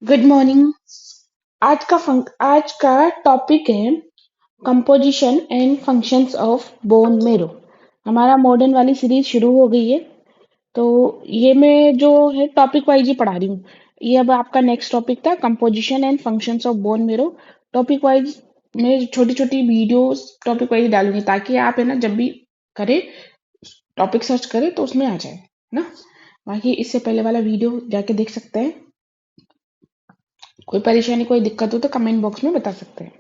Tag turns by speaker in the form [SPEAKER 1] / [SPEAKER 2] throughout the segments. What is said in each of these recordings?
[SPEAKER 1] Good morning. आज का topic है composition and functions of bone marrow. हमारा मॉडर्न वाली सीरीज शुरू हो गई है। तो ये मैं जो है टॉपिक वाइज ही पढ़ा रही हूँ। ये अब आपका नेक्स्ट टॉपिक था composition and functions of bone marrow. Topic wise मैं छोटी छोटी वीडियोस टॉपिक वाइज डालूंगी ताकि आप है ना जब भी करें टॉपिक सर्च करें तो उसमें आ जाए ना। बाकी इससे पहले वाला वीडियो जाके देख सकते हैं। कोई परेशानी कोई दिक्कत हो तो कमेंट बॉक्स में बता सकते हैं।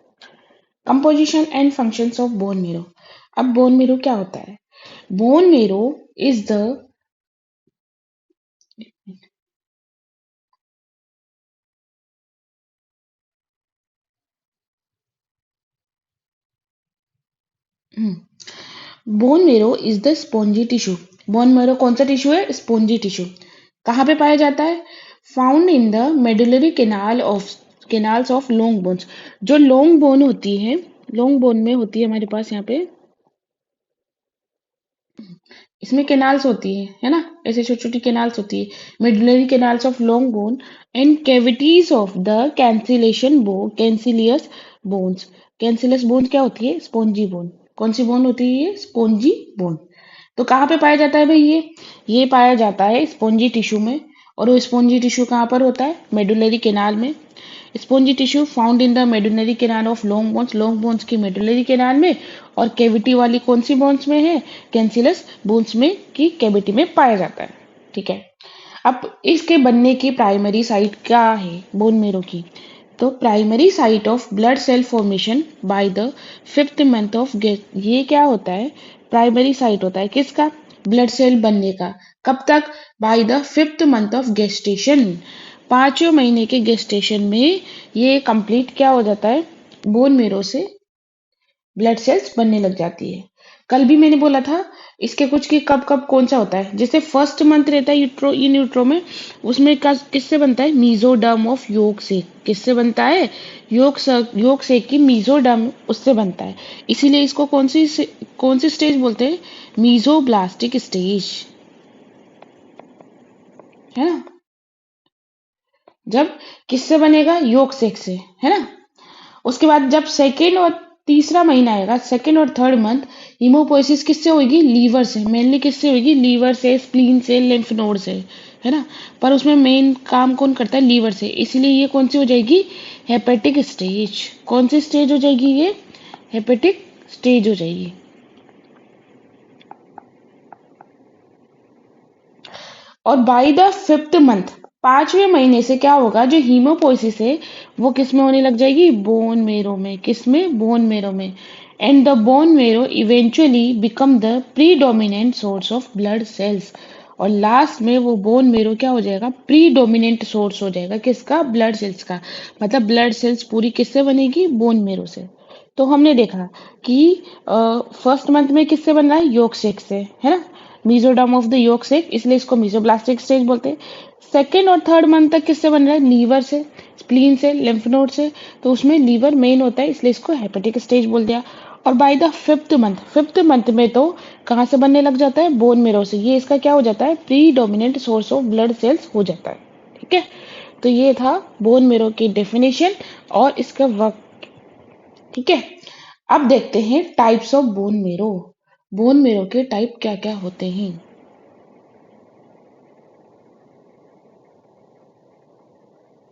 [SPEAKER 1] Composition and functions of bone marrow. अब बोन मेरो क्या होता है? Bone marrow is the bone marrow is the spongy tissue. Bone marrow कौन सा टिश्यू है? Spongy tissue. कहाँ पे पाया जाता है? Found in the medullary canals of long bones. जो लॉन्ग बोन होती है, लॉन्ग बोन में होती है हमारे पास यहाँ पे, इसमें कैनाल्स होती है ना, ऐसे छोटी छोटी कैनाल्स होती है। Medullary canals of long bone and cavities of the cancellous bones. Cancellous bone क्या होती है? Spongy bone. कौन सी बोन होती है ये? Spongy bone. तो कहाँ पे पाया जाता है भाई ये पाया जाता है स्पॉन्जी टिश्यू में। और वो स्पॉन्जी टिश्यू कहाँ पर होता है? मेडुलरी कैनाल में। Spongy tissue found in the medullary canal of long bones की मेडुलरी कैनाल में। और कैविटी वाली कौन सी बोन्स में है? कैंसिलस बोन्स में की कैविटी में पाया जाता है। ठीक है। अब इसके बनने की प्राइमरी साइट क्या है बोन मेरो की? तो primary site of blood cell formation by the 5th month of ये क्या होता है? प्राइमरी साइट होता है किसका? ब्लड सेल बनने का। कब तक? By the 5th month of gestation. 5वें महीने के गेस्टेशन में ये कंप्लीट क्या हो जाता है? बोन मेरो से ब्लड सेल्स बनने लग जाती है। कल भी मैंने बोला था इसके कुछ कि कब कब कौन सा होता है। जैसे फर्स्ट मंथ रहता है इन यूट्रो में, उसमें किससे बनता है? मीजोडर्म ऑफ योग से। किससे बनता है? योग से की मीजोडर्म उससे बनता है। इसीलिए इसको कौन सी स्टेज बोलते हैं? मीजोब्लास्टिक स्टेज, है ना। जब किससे बनेगा? योग से, है ना। उसके बाद जब सेकेंड और तीसरा महीना आएगा, सेकेंड और थर्ड मंथ, हीमोपोइसिस किससे होगी? लीवर से। मेनली किससे होगी? लीवर से, स्प्लीन से, लिम्फ नोड से, है ना। पर उसमें मेन काम कौन करता है? लीवर से। इसलिए ये कौन सी हो जाएगी? Hepatic stage. कौन सी स्टेज हो जाएगी ये? हेपेटिक स्टेज हो जाएगी। और बाय द 5th मंथ, 5वें महीने से क्या होगा? जो हीमोपोइसिस है वो किस में होने लग जाएगी? बोन मेरो में। किस में? बोन मेरो में। And the bone marrow eventually become the predominant source of blood sales. और लास्ट में वो बोन मेरो क्या हो जाएगा? प्रीडोमिनेंट सोर्स हो जाएगा किसका? ब्लड सेल्स का। मतलब ब्लड सेल्स पूरी किससे बनेगी? बोन मेरो से। तो हमने देखा कि फर्स्ट मंथ में किससे बन रहा है? योग से, है ना। मीजोडर्म ऑफ द योग सेक, इसलिए इसको मीजोब्लास्टिक स्टेज बोलते हैं। सेकेंड और थर्ड मंथ तक किससे बन रहा है? लीवर से, स्प्लीन से, लिम्फ नोड से। तो उसमें लीवर मेन होता है, इसलिए इसको हेपेटिक स्टेज बोल दिया। और बाय द 5th मंथ में तो कहाँ से बनने लग जाता है? बोन मेरो से। ये इसका क्या हो जाता है? Pre dominant source of blood sales हो जाता है। ठीक है। तो ये था बोन मेरो की डेफिनेशन और इसका वर्क। ठीक है। अब देखते हैं types of bone marrow. Bone marrow के टाइप क्या क्या होते हैं?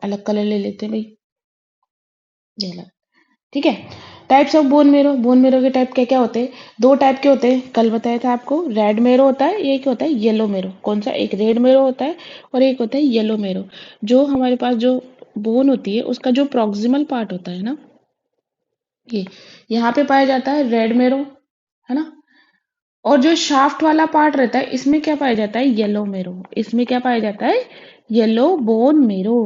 [SPEAKER 1] अलग कलर ले लेते हैं भाई, ये अलग। ठीक है। टाइप्स ऑफ बोन मेरो के टाइप क्या क्या होते हैं? दो टाइप के होते हैं, कल बताया था आपको। रेड मेरो होता है, एक होता है येलो मेरो। कौन सा? एक रेड मेरो होता है और एक होता है येलो मेरो। जो हमारे पास जो बोन होती है उसका जो प्रॉक्सिमल पार्ट होता है ना, ये यहाँ पे पाया जाता है रेड मेरो, है ना। और जो शाफ्ट वाला पार्ट रहता है इसमें क्या पाया जाता है? येलो मेरो। इसमें क्या पाया जाता है? Yellow bone marrow.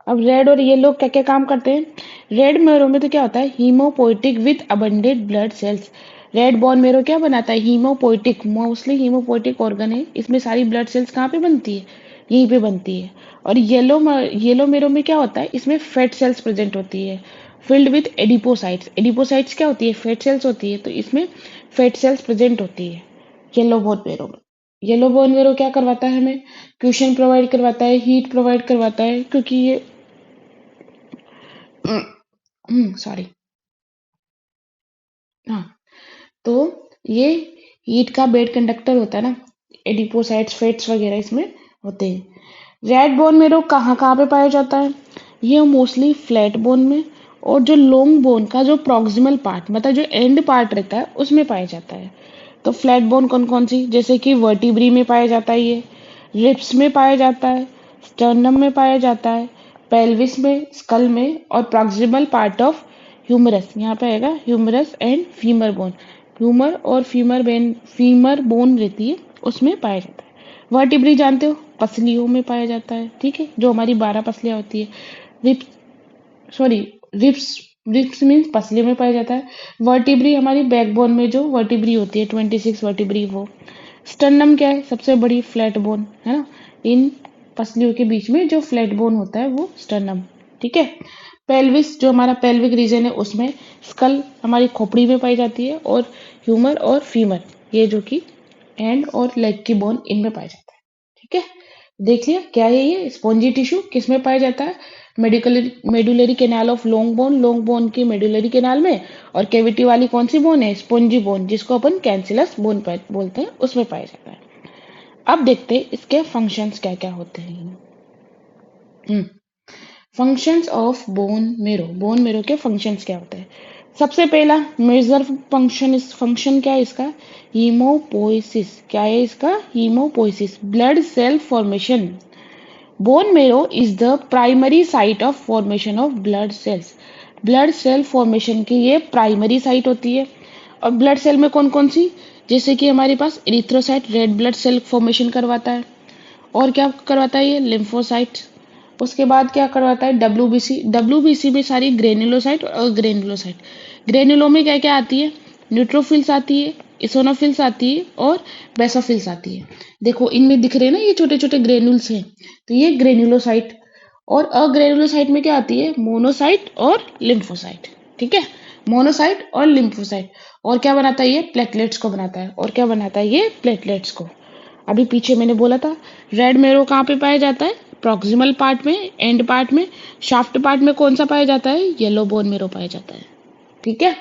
[SPEAKER 1] अब रेड और येलो क्या क्या काम करते हैं? रेड मेरो में तो क्या होता है? Haemopoietic with abundant blood cells. Red bone मेरो क्या बनाता है? हीमोपोइटिक, मोस्टली हीमोपोइटिक ऑर्गन है, इसमें सारी ब्लड सेल्स कहाँ पे बनती है? यहीं पे बनती है। और येलो मेरो में क्या होता है? इसमें फैट सेल्स प्रेजेंट होती है, फिल्ड विथ एडिपोसाइट्स। एडिपोसाइट्स क्या होती है? फैट सेल्स होती है, तो इसमें फैट सेल्स प्रेजेंट होती है येलो बोन मेरो में। येलो बोन मेरो क्या करवाता है हमें? क्वेश्चन प्रोवाइड करवाता है, हीट प्रोवाइड करवाता है, क्योंकि ये सॉरी। हाँ, तो ये हीट का बेड कंडक्टर होता है ना, एडिपोसाइट्स फैट्स वगैरह इसमें होते हैं। रेड बोन मेरो कहाँ कहाँ पे पाया जाता है? ये मोस्टली फ्लैट बोन में, और जो लॉन्ग बोन का जो प्रॉक्सिमल पार्ट मतलब जो एंड पार्ट रहता है उसमें पाया जाता है। तो फ्लैट बोन कौन कौन सी, जैसे कि वर्टिब्री में पाया जाता है, ये रिब्स में पाया जाता है, स्टर्नम में पाया जाता है, पेल्विस में, स्कल में, और प्रॉक्सिमल पार्ट ऑफ ह्यूमरस, यहाँ पे आएगा humerus and femur bone. Humerus और फीमर बोन रहती है उसमें पाया जाता है। वर्टिब्री जानते हो, पसलियों में पाया जाता है, ठीक है, जो हमारी 12 पसलियां होती है। Ribs, sorry, ribs, ribs means पसलियों में पाया जाता है। वर्टिब्री हमारी बैकबोन में जो वर्टिब्री होती है 26 वर्टिब्री, वो। स्टर्नम क्या है? सबसे बड़ी फ्लैट बोन है ना, इन पसलियों के बीच में जो फ्लैट बोन होता है वो स्टर्नम, ठीक है। पेल्विस जो हमारा पेल्विक रीजन है उसमें, स्कल हमारी खोपड़ी में पाई जाती है, और ह्यूमर और फीमर ये जो कि हैंड और लेग की बोन इनमें पाया जाता है, ठीक है। देख लिया क्या है ये स्पॉन्जी टिश्यू, किस में पाया जाता है? Medullary canal of long bone की मेडुलरी कैनाल में, और कैविटी वाली कौन सी बोन है? स्पॉन्जी बोन, जिसको अपन कैंसिलस बोन बोलते हैं, उसमें पाया जाता है। अब देखते हैं इसके फंक्शंस क्या क्या होते हैं। फंक्शंस ऑफ बोन मेरो के फंक्शंस क्या होते हैं? सबसे पहला मेजर फंक्शन, इस फंक्शन क्या है इसका? हीमोपोइसिस। क्या है इसका? Haemopoiesis, blood cell formation. Bone marrow is the primary site of formation of blood cells. Blood cell formation की ये प्राइमरी साइट होती है। और ब्लड सेल में कौन कौन सी? जैसे कि हमारे पास erythrocyte red blood cell formation करवाता है, और क्या करवाता है ये? लिम्फोसाइट। उसके बाद क्या करवाता है? डब्ल्यूबीसी। डब्ल्यूबीसी में सारी ग्रेनुलोसाइट और ग्रेनुलोसाइट। ग्रेनुलो में क्या क्या आती है? न्यूट्रोफिल्स आती है, इसोनोफिल्स आती है, और बेसोफिल्स आती है। देखो इनमें दिख रहे हैं ना ये छोटे छोटे ग्रेनुल्स हैं, तो ये ग्रेनुलोसाइट। और अग्रेनुलोसाइट में क्या आती है? मोनोसाइट और लिम्फोसाइट, ठीक है। मोनोसाइट और लिम्फोसाइट। और क्या बनाता है ये? प्लेटलेट्स को बनाता है। और क्या बनाता है ये? प्लेटलेट्स को। अभी पीछे मैंने बोला था रेड मेरो कहाँ पे पाया जाता है? प्रॉक्सिमल पार्ट में, एंड पार्ट में। शाफ्ट पार्ट में कौन सा पाया जाता है? येलो बोन मेरो पाया जाता है, ठीक है।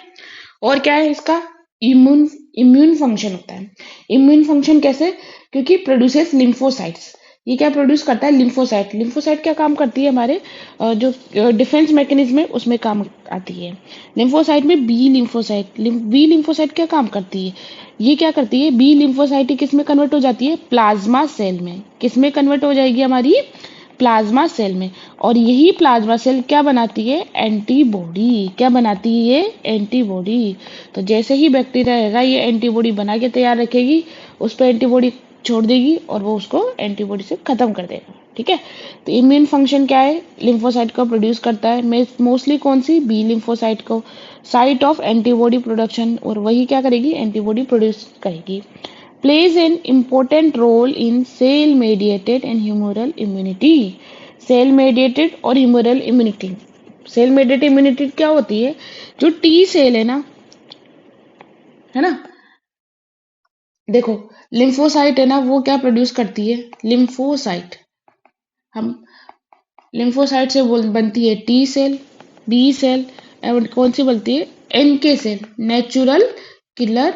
[SPEAKER 1] और क्या है इसका? इम्यून इम्यून फंक्शन होता है। इम्यून फंक्शन कैसे? क्योंकि प्रोड्यूसेस लिम्फोसाइट्स। ये क्या प्रोड्यूस करता है? लिम्फोसाइट। लिम्फोसाइट क्या काम करती है? हमारे जो डिफेंस मैकेनिज्म है उसमें काम आती है। लिम्फोसाइट में बी लिम्फोसाइट क्या काम करती है? ये क्या करती है? बी लिम्फोसाइट किस में कन्वर्ट हो जाती है? प्लाज्मा सेल में। किस में कन्वर्ट हो जाएगी? हमारी प्लाज्मा सेल में। और यही प्लाज्मा सेल क्या बनाती है? एंटीबॉडी। क्या बनाती है ये? एंटीबॉडी। तो जैसे ही बैक्टीरिया रहेगा ये एंटीबॉडी बना के तैयार रखेगी, उस पर एंटीबॉडी छोड़ देगी और वो उसको एंटीबॉडी से खत्म कर देगा, ठीक है। तो इम्यून फंक्शन क्या है? लिम्फोसाइट को प्रोड्यूस करता है, मोस्टली कौन सी? बी लिम्फोसाइट को, साइट ऑफ एंटीबॉडी प्रोडक्शन, और वही क्या करेगी? एंटीबॉडी प्रोड्यूस करेगी। plays an important role in cell mediated and humoral immunity। Cell mediated और humoral immunity. Cell mediated immunity क्या होती है? जो टी सेल है ना, देखो लिम्फोसाइट है ना, वो क्या प्रोड्यूस करती है? लिम्फोसाइट। हम लिम्फोसाइट से बनती है टी सेल, बी सेल, और कौन सी बनती है? NK cell, natural killer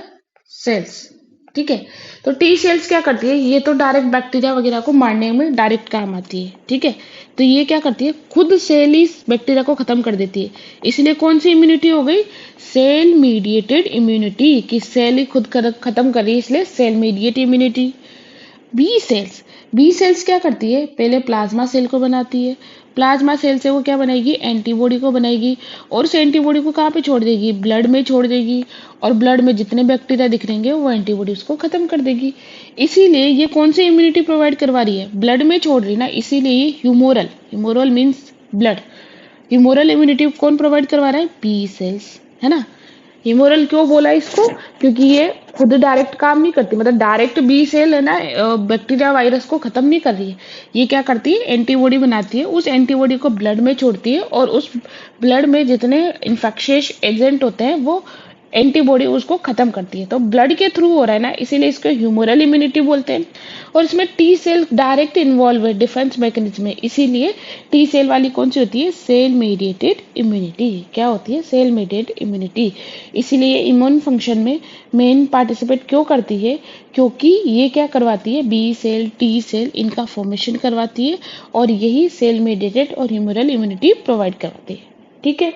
[SPEAKER 1] cells, ठीक है। तो टी सेल्स क्या करती है? ये तो डायरेक्ट बैक्टीरिया वगैरह को मारने में डायरेक्ट काम आती है, ठीक है। तो ये क्या करती है? खुद सेल ही बैक्टीरिया को खत्म कर देती है। इसलिए कौन सी इम्यूनिटी हो गई? सेल मीडिएटेड इम्यूनिटी, कि सेल ही खुद खत्म कर रही है, इसलिए cell mediated immunity. B cells क्या करती है? पहले प्लाज्मा सेल को बनाती है। प्लाज्मा सेल से वो क्या बनाएगी? एंटीबॉडी को बनाएगी, और उस एंटीबॉडी को कहाँ पे छोड़ देगी? ब्लड में छोड़ देगी, और ब्लड में जितने बैक्टीरिया दिख रहेंगे वो एंटीबॉडी उसको खत्म कर देगी। इसीलिए ये कौन सी इम्यूनिटी प्रोवाइड करवा रही है? ब्लड में छोड़ रही ना, इसीलिए ये humoral, humoral means blood. Humoral immunity कौन प्रोवाइड करवा रहा है? बी सेल्स, है ना। ह्यूमोरल क्यों बोला इसको? क्योंकि ये खुद डायरेक्ट काम नहीं करती, मतलब डायरेक्ट बी सेल है ना, बैक्टीरिया वायरस को खत्म नहीं कर रही है। ये क्या करती है? एंटीबॉडी बनाती है, उस एंटीबॉडी को ब्लड में छोड़ती है, और उस ब्लड में जितने इन्फेक्शियस एजेंट होते हैं वो एंटीबॉडी उसको खत्म करती है। तो ब्लड के थ्रू हो रहा है ना, इसीलिए इसको ह्यूमरल इम्यूनिटी बोलते हैं। और इसमें टी सेल डायरेक्ट इन्वॉल्व है डिफेंस मैकेनिज्म में, इसीलिए टी सेल वाली कौन सी होती है, सेल मीडिएटेड इम्यूनिटी। क्या होती है, सेल मीडिएटेड इम्यूनिटी। इसीलिए इम्यून फंक्शन में मेन पार्टिसिपेट क्यों करती है, क्योंकि ये क्या करवाती है, बी सेल टी सेल इनका फॉर्मेशन करवाती है, और यही सेल मीडिएटेड और ह्यूमरल इम्यूनिटी प्रोवाइड करवाती है। ठीक है।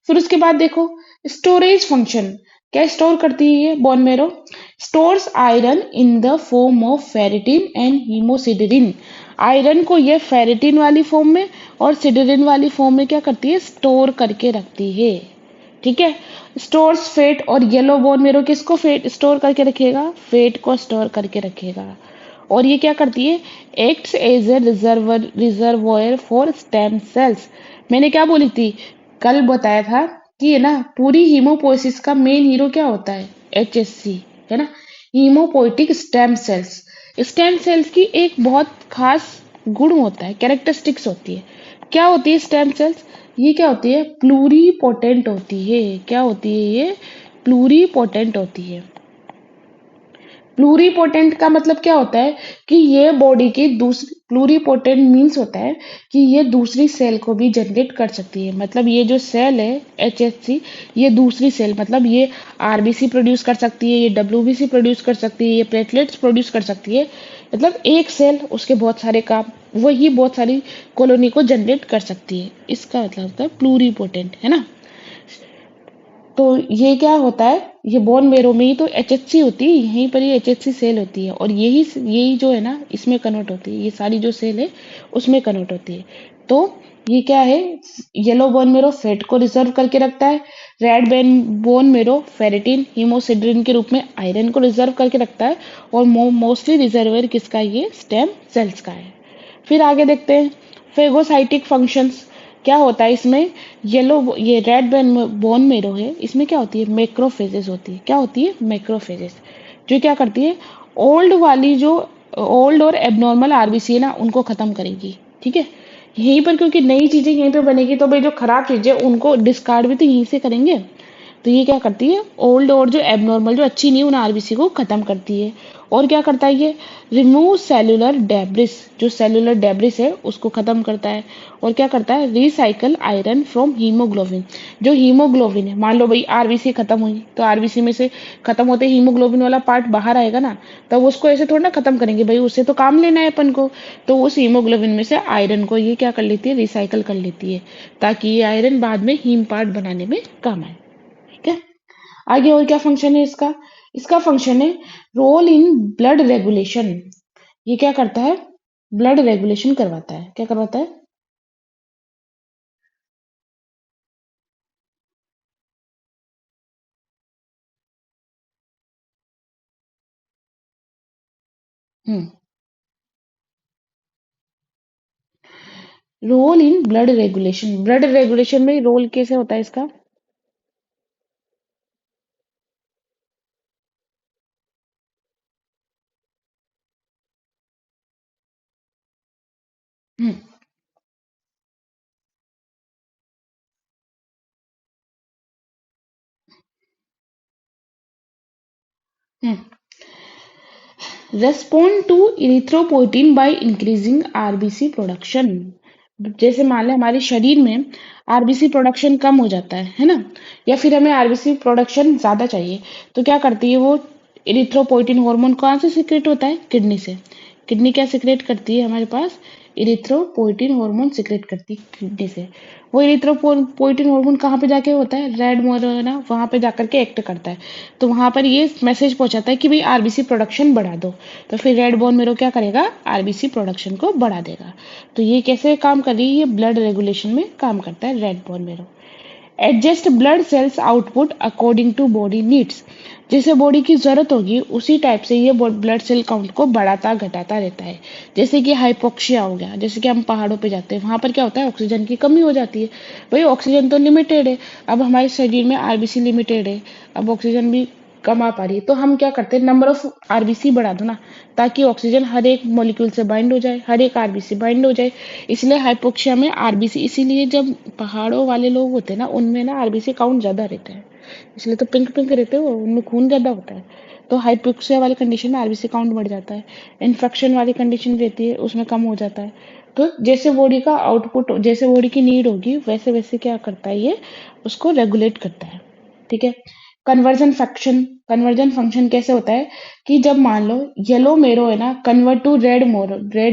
[SPEAKER 1] फिर उसके बाद देखो स्टोरेज फंक्शन, क्या स्टोर करती है ये bone marrow, stores iron in the form of ferritin and hemosiderin. Iron को ये फेरिटिन वाली फॉर्म में और सिडेरिन वाली फॉर्म में क्या करती है, स्टोर करके रखती है। ठीक है। स्टोर्स फेट, और येलो बोन मेरो किसको फेट स्टोर करके रखेगा, फेट को स्टोर करके रखेगा। और ये क्या करती है, acts as a reservoir for stem cells. मैंने क्या बोली थी, कल बताया था कि है ना, पूरी हीमोपोइसिस का मेन हीरो क्या होता है, एचएससी, है ना, haemopoietic stem cells. Stem cells की एक बहुत खास गुण होता है, कैरेक्टरिस्टिक्स होती है। क्या होती है स्टेम सेल्स, ये क्या होती है, प्लूरीपोटेंट होती है। क्या होती है ये, प्लूरीपोटेंट होती है। प्लूरीपोटेंट का मतलब क्या होता है कि ये बॉडी की दूसरी, प्लूरीपोटेंट मीन्स होता है कि ये दूसरी सेल को भी जनरेट कर सकती है। मतलब ये जो सेल है एचएससी, ये दूसरी सेल, मतलब ये आरबीसी प्रोड्यूस कर सकती है, ये डब्ल्यूबीसी प्रोड्यूस कर सकती है, ये प्लेटलेट्स प्रोड्यूस कर सकती है। मतलब एक सेल उसके बहुत सारे काम, वही बहुत सारी कॉलोनी को जनरेट कर सकती है। इसका मतलब होता है प्लूरीपोटेंट, है ना। तो ये क्या होता है, ये बोन मेरो में ही तो एचएचसी होती है, यहीं पर ही एचएचसी सेल होती है, और यही जो है ना इसमें कन्वर्ट होती है, ये सारी जो सेल है उसमें कन्वर्ट होती है। तो ये क्या है, येलो बोन मेरो फैट को रिजर्व करके रखता है, रेड बोन मेरो फेरिटिन हीमोसिड्रिन के रूप में आयरन को रिजर्व करके रखता है, और मोस्टली रिजर्वर किसका है, ये स्टेम सेल्स का है। फिर आगे देखते हैं फेगोसाइटिक फंक्शंस, क्या होता है इसमें, ये रेड बोन मेरो है, इसमें क्या होती है, मैक्रोफेजेस होती है। क्या होती है, मैक्रोफेजेस, जो क्या करती है, ओल्ड वाली जो ओल्ड और एबनॉर्मल आरबीसी है ना उनको खत्म करेगी। ठीक है। यहीं पर क्योंकि नई चीजें यहीं पे बनेगी, तो भाई जो खराब चीजें उनको डिस्कार्ड भी तो यहीं से करेंगे। तो ये क्या करती है, ओल्ड और जो एबनॉर्मल जो अच्छी नहीं उन आरबीसी को खत्म करती है। और क्या करता है ये, रिमूव सेलुलर डेब्रिस, जो सेलुलर डेब्रिस है उसको खत्म करता है। और क्या करता है, रिसाइकल आयरन फ्रॉम हीमोग्लोबिन। जो हीमोग्लोबिन है, मान लो भाई आरबीसी खत्म हुई, तो आरबीसी में से खत्म होते हीमोग्लोबिन वाला पार्ट बाहर आएगा ना, तब उसको ऐसे थोड़ा ना खत्म करेंगे भाई, उससे तो काम लेना है अपन को। तो उस हीमोग्लोबिन में से आयरन को ये क्या कर लेती है, रिसाइकल कर लेती है, ताकि ये आयरन बाद में हीम पार्ट बनाने में काम आए। ठीक है। आगे और क्या फंक्शन है इसका, इसका फंक्शन है रोल इन ब्लड रेगुलेशन। ये क्या करता है, ब्लड रेगुलेशन करवाता है। क्या करवाता है, hmm, role in blood regulation. Blood regulation में रोल कैसे होता है इसका, hmm, hmm, respond to erythropoietin by increasing RBC production. जैसे मान लें हमारे शरीर में आरबीसी प्रोडक्शन कम हो जाता है ना, या फिर हमें आरबीसी प्रोडक्शन ज्यादा चाहिए, तो क्या करती है वो, इरिथ्रोपोइटिन हार्मोन कहाँ से सिक्रेट होता है, किडनी से। किडनी क्या सिक्रेट करती है हमारे पास, इरिथ्रोपोइटिन हार्मोन सिक्रेट करती है किडनी से। वो इरिथ्रोपोइटिन हार्मोन कहाँ पे जाके होता है, रेड मोर है ना, वहां पे जाकर के एक्ट करता है। तो वहां पर ये मैसेज पहुंचाता है कि भाई आरबीसी प्रोडक्शन बढ़ा दो। तो फिर रेड बोन मेरो क्या करेगा, आरबीसी प्रोडक्शन को बढ़ा देगा। तो ये कैसे काम कर रही है, ये ब्लड रेगुलेशन में काम करता है red bone marrow. Adjust blood cells output according to body needs. जैसे बॉडी की जरूरत होगी उसी टाइप से ये ब्लड सेल काउंट को बढ़ाता घटाता रहता है। जैसे कि हाइपोक्सिया हो गया, जैसे कि हम पहाड़ों पे जाते हैं, वहां पर क्या होता है, ऑक्सीजन की कमी हो जाती है। भाई ऑक्सीजन तो लिमिटेड है, अब हमारे शरीर में आरबीसी लिमिटेड है, अब ऑक्सीजन भी कम आ पा रही है, तो हम क्या करते हैं, नंबर ऑफ आरबीसी बढ़ा दो ना, ताकि ऑक्सीजन हर एक मॉलिक्यूल से बाइंड हो जाए, हर एक आरबीसी बाइंड हो जाए। इसलिए हाइपोक्सिया में आरबीसी, इसीलिए जब पहाड़ों वाले लोग होते हैं ना उनमें ना आरबीसी काउंट ज्यादा रहता है। इसलिए तो पिंक पिंक रहते हो, उनमें खून ज़्यादा होता है। तो हाइपोक्सिया वाली कंडीशन में आरबीसी काउंट बढ़ जाता है। इन्फेक्शन वाली कंडीशन रहती है, उसमें कम हो जाता है। तो जैसे बॉडी का आउटपुट, जैसे बॉडी की नीड होगी, वैसे वैसे क्या करता है ये, उसको रेगुलेट करता है। ठीक है। कन्वर्जन फंक्शन कैसे होता है कि जब मान लो येलो मेरो है ना, कन्वर्ट टू रेड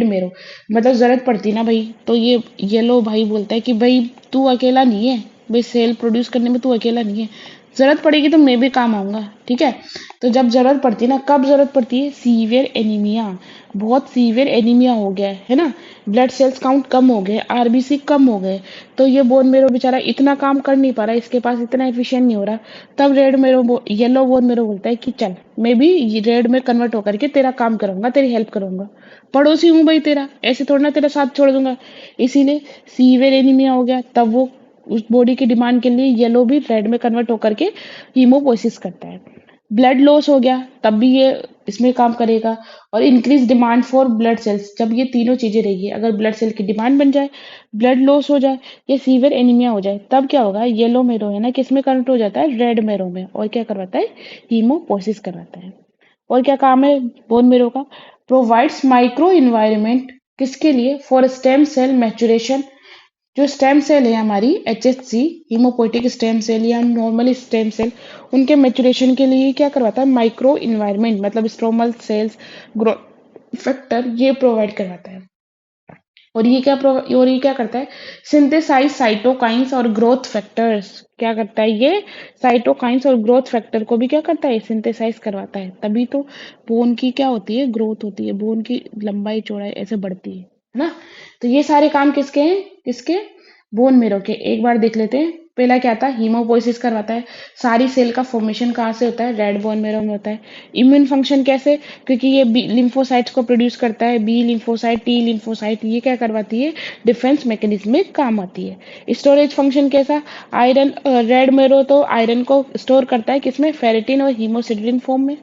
[SPEAKER 1] मेरो, मतलब जरूरत पड़ती ना भाई, तो ये येलो भाई बोलता है कि भाई तू अकेला नहीं है, भाई सेल प्रोड्यूस करने में तू अकेला नहीं है, जरूरत पड़ेगी तो मैं भी काम आऊंगा। ठीक है। तो जब जरूरत पड़ती है ना, कब जरूरत पड़ती है, सीवियर एनीमिया, बहुत सीवियर एनीमिया हो गया है ना, ब्लड सेल्स काउंट कम हो गए, आरबीसी कम हो गए, तो ये बोन मेरो बेचारा इतना काम कर नहीं पा रहा, इसके पास इतना एफिशिएंट नहीं हो रहा। तब येलो बोन मेरो बोलता है कि चल मैं भी रेड में कन्वर्ट होकर के तेरा काम करूंगा, तेरी हेल्प करूंगा, पड़ोसी हूँ भाई तेरा, ऐसे थोड़ा ना तेरा साथ छोड़ दूंगा। इसीलिए सीवियर एनीमिया हो गया, तब वो उस बॉडी की डिमांड के लिए येलो भी रेड में कन्वर्ट होकर के हीमोपोसिस करता है। ब्लड लॉस हो गया, तब भी ये इसमें काम करेगा। और increase demand for blood cells, जब ये तीनों चीजें रहेगी, अगर ब्लड सेल की डिमांड बन जाए, ब्लड लॉस हो जाए, या सीवियर एनीमिया हो जाए, तब क्या होगा, येलो मेरो है ना किस में कन्वर्ट हो जाता है, रेड मेरो में, और क्या करवाता है, हीमोपोसिस करवाता है। और क्या काम है बोन मेरो का, प्रोवाइड्स माइक्रो इन्वायरमेंट, किसके लिए, फॉर स्टेम सेल मैचुरेशन। जो स्टेम सेल है हमारी एचएससी, हीमोपोइटिक स्टेम सेल या नॉर्मल स्टेम सेल, उनके मैचुरेशन के लिए क्या करवाता है, माइक्रो इन्वायरमेंट, मतलब स्ट्रोमल सेल्स, ग्रोथ फैक्टर, ये प्रोवाइड करवाता है। और ये क्या करता है, सिंथेसाइज साइटोकाइंस और ग्रोथ फैक्टर्स, क्या करता है ये, साइटोकाइंस और ग्रोथ फैक्टर को भी क्या करता है, सिंथेसाइज करवाता है, तभी तो बोन की क्या होती है, ग्रोथ होती है, बोन की लंबाई चौड़ाई ऐसे बढ़ती है ना। तो ये सारे काम किसके हैं, किसके, बोन मेरो के। एक बार देख लेते हैं, पहला क्या था, हीमोपोइसिस करवाता है। सारी सेल का फॉर्मेशन कहाँ से होता है, रेड बोन मेरो में होता है। इम्यून फंक्शन कैसे, क्योंकि ये लिम्फोसाइट्स को प्रोड्यूस करता है, बी लिम्फोसाइट, टी लिम्फोसाइट, ये क्या करवाती है, डिफेंस मैकेनिज्म में काम आती है। स्टोरेज फंक्शन कैसा, आयरन, रेड मेरो तो आयरन को स्टोर करता है किसमें, फेरेटिन और हीमोसिडेरिन फॉर्म में।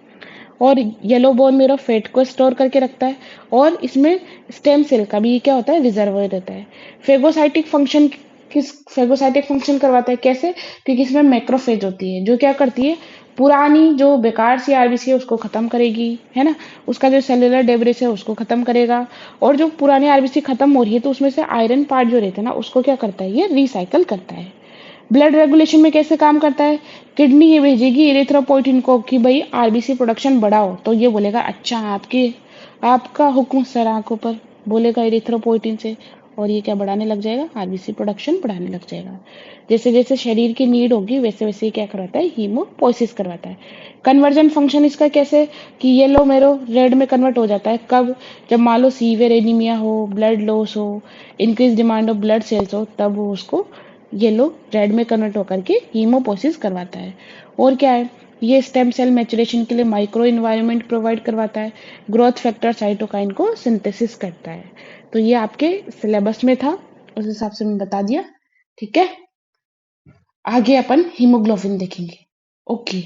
[SPEAKER 1] और येलो बोन मेरो फैट को स्टोर करके रखता है। और इसमें स्टेम सेल का भी क्या होता है, रिजर्वर रहता है। फेगोसाइटिक फंक्शन, किस फेगोसाइटिक फंक्शन करवाता है, कैसे, क्योंकि इसमें मैक्रोफेज होती है, जो क्या करती है, पुरानी जो बेकार सी आरबीसी है उसको खत्म करेगी, है ना, उसका जो सेलुलर डेब्रिस है उसको खत्म करेगा। और जो पुरानी आरबीसी खत्म हो रही है, तो उसमें से आयरन पार्ट जो रहता है ना, उसको क्या करता है, ये रिसाइकल करता है। ब्लड रेगुलेशन में कैसे काम करता है, किडनी ये भेजेगी इरिथ्रोपोइटिन को कि भाई आरबीसी प्रोडक्शन बढ़ाओ, तो ये बोलेगा अच्छा आपके, आपका हुक्म सर आंखों पर, बोलेगा इरिथ्रोपोइटिन से, और ये क्या बढ़ाने लग जाएगा, आरबीसी प्रोडक्शन बढ़ाने लग जाएगा। जैसे जैसे शरीर की नीड होगी वैसे वैसे ही क्या करवाता है, हीमोपोइसिस करवाता है। कन्वर्जन फंक्शन इसका कैसे, कि येलो मेरो रेड में कन्वर्ट हो जाता है, कब, जब मान लो सीवियर एनीमिया हो, ब्लड लॉस हो, increase demand of blood sales हो, तब वो उसको येलो रेड में कन्वर्ट होकर के हीमोपोसिस करवाता है। और क्या है, ये स्टेम सेल मैचुरेशन के लिए माइक्रो इन्वायरमेंट प्रोवाइड करवाता है, ग्रोथ फैक्टर साइटोकाइन को सिंथेसिस करता है। तो ये आपके सिलेबस में था, उस हिसाब से मैं बता दिया। ठीक है, आगे अपन हीमोग्लोबिन देखेंगे। ओके।